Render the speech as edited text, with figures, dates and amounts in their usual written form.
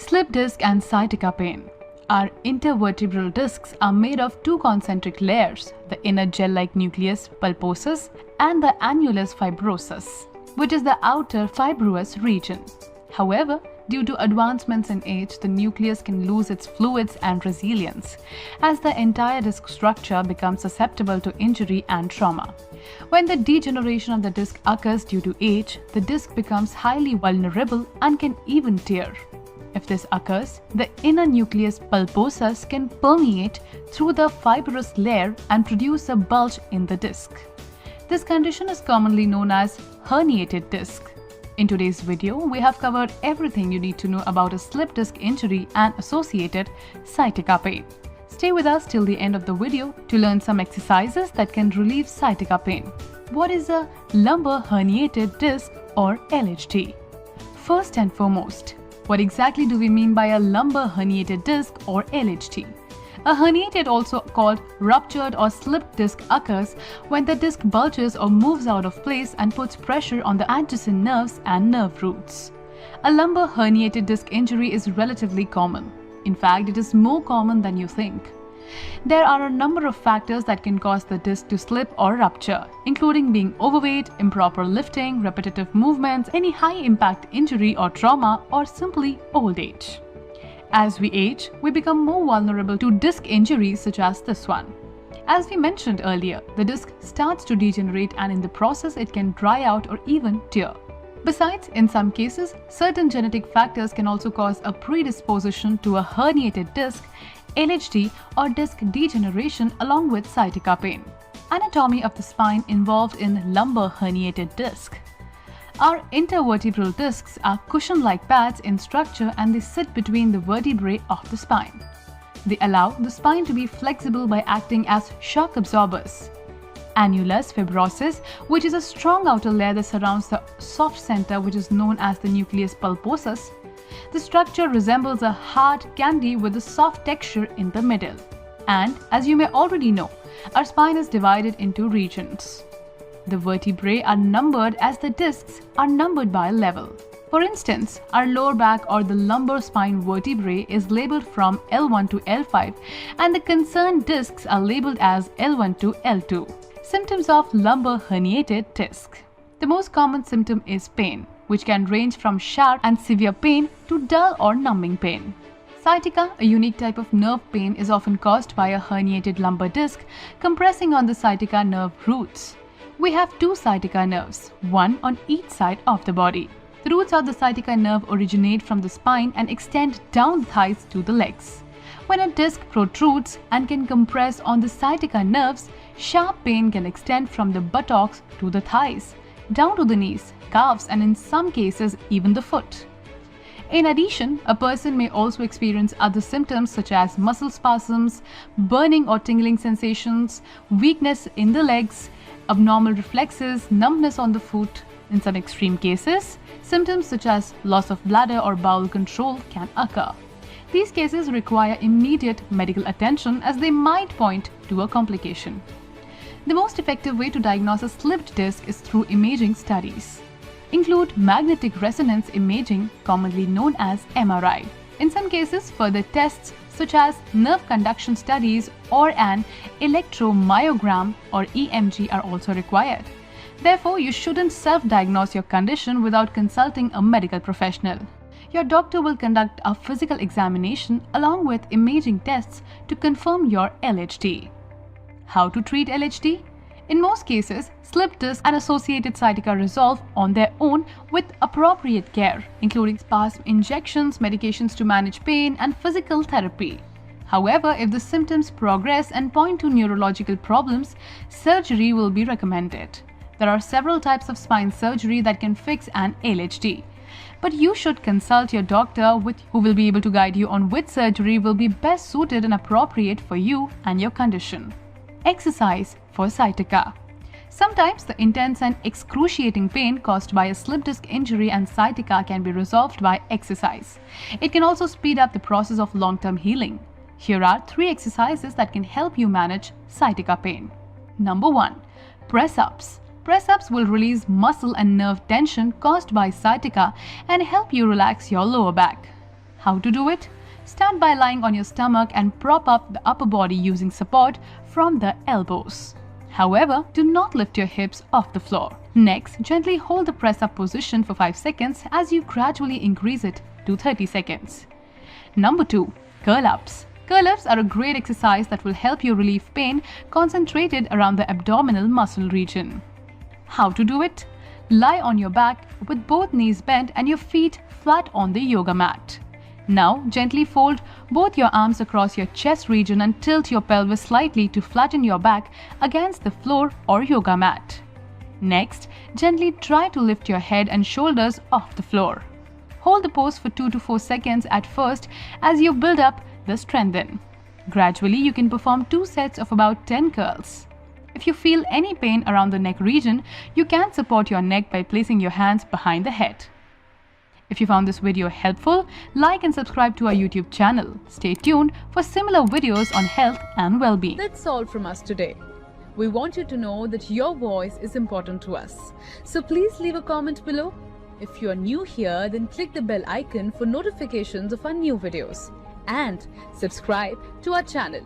Slip disc and sciatica pain. Our intervertebral discs are made of two concentric layers, the inner gel-like nucleus pulposus and the annulus fibrosus, which is the outer fibrous region. However, due to advancements in age, the nucleus can lose its fluids and resilience, as the entire disc structure becomes susceptible to injury and trauma. When the degeneration of the disc occurs due to age, the disc becomes highly vulnerable and can even tear. If this occurs, the inner nucleus pulposus can permeate through the fibrous layer and produce a bulge in the disc. This condition is commonly known as herniated disc. In today's video, we have covered everything you need to know about a slip disc injury and associated sciatica pain. Stay with us till the end of the video to learn some exercises that can relieve sciatica pain. What is a lumbar herniated disc or LHD? First and foremost, what exactly do we mean by a lumbar herniated disc or LHD? A herniated, also called ruptured or slipped disc, occurs when the disc bulges or moves out of place and puts pressure on the adjacent nerves and nerve roots. A lumbar herniated disc injury is relatively common. In fact, it is more common than you think. There are a number of factors that can cause the disc to slip or rupture, including being overweight, improper lifting, repetitive movements, any high-impact injury or trauma, or simply old age. As we age, we become more vulnerable to disc injuries such as this one. As we mentioned earlier, the disc starts to degenerate and in the process it can dry out or even tear. Besides, in some cases, certain genetic factors can also cause a predisposition to a herniated disc, LHD, or disc degeneration along with sciatica pain. Anatomy of the spine involved in lumbar herniated disc. Our intervertebral discs are cushion-like pads in structure and they sit between the vertebrae of the spine. They allow the spine to be flexible by acting as shock absorbers. Annulus fibrosus, which is a strong outer layer that surrounds the soft center which is known as the nucleus pulposus. The structure resembles a hard candy with a soft texture in the middle. And as you may already know, our spine is divided into regions. The vertebrae are numbered as the discs are numbered by level. For instance, our lower back or the lumbar spine vertebrae is labeled from L1 to L5 and the concerned discs are labeled as L1 to L2. Symptoms of lumbar herniated disc. The most common symptom is pain, which can range from sharp and severe pain to dull or numbing pain. Sciatica, a unique type of nerve pain, is often caused by a herniated lumbar disc compressing on the sciatica nerve roots. We have two sciatica nerves, one on each side of the body. The roots of the sciatica nerve originate from the spine and extend down the thighs to the legs. When a disc protrudes and can compress on the sciatica nerves, sharp pain can extend from the buttocks to the thighs, down to the knees, calves, and in some cases even the foot. In addition, a person may also experience other symptoms such as muscle spasms, burning or tingling sensations, weakness in the legs, abnormal reflexes, numbness on the foot. In some extreme cases, symptoms such as loss of bladder or bowel control can occur. These cases require immediate medical attention as they might point to a complication. The most effective way to diagnose a slipped disc is through imaging studies. Include magnetic resonance imaging, commonly known as MRI. In some cases, further tests such as nerve conduction studies or an electromyogram or EMG are also required. Therefore, you shouldn't self-diagnose your condition without consulting a medical professional. Your doctor will conduct a physical examination along with imaging tests to confirm your LHD. How to treat LHD? In most cases, slip disc and associated sciatica resolve on their own with appropriate care, including spasm injections, medications to manage pain, and physical therapy. However, if the symptoms progress and point to neurological problems, surgery will be recommended. There are several types of spine surgery that can fix an LHD. But you should consult your doctor who will be able to guide you on which surgery will be best suited and appropriate for you and your condition. Exercise for sciatica. Sometimes the intense and excruciating pain caused by a slip disc injury and sciatica can be resolved by exercise. It can also speed up the process of long-term healing. Here are 3 exercises that can help you manage sciatica pain. Number 1. Press-ups. Press-ups will release muscle and nerve tension caused by sciatica and help you relax your lower back. How to do it? Start by lying on your stomach and prop up the upper body using support from the elbows. However, do not lift your hips off the floor. Next, gently hold the press-up position for 5 seconds as you gradually increase it to 30 seconds. Number 2. Curl-ups. Curl-ups are a great exercise that will help you relieve pain concentrated around the abdominal muscle region. How to do it? Lie on your back with both knees bent and your feet flat on the yoga mat. Now, gently fold both your arms across your chest region and tilt your pelvis slightly to flatten your back against the floor or yoga mat. Next, gently try to lift your head and shoulders off the floor. Hold the pose for 2 to 4 seconds at first as you build up the strength. Gradually, you can perform 2 sets of about 10 curls. If you feel any pain around the neck region, you can support your neck by placing your hands behind the head. If you found this video helpful, like and subscribe to our YouTube channel. Stay tuned for similar videos on health and well-being. That's all from us today. We want you to know that your voice is important to us. So please leave a comment below. If you are new here, then click the bell icon for notifications of our new videos. And subscribe to our channel.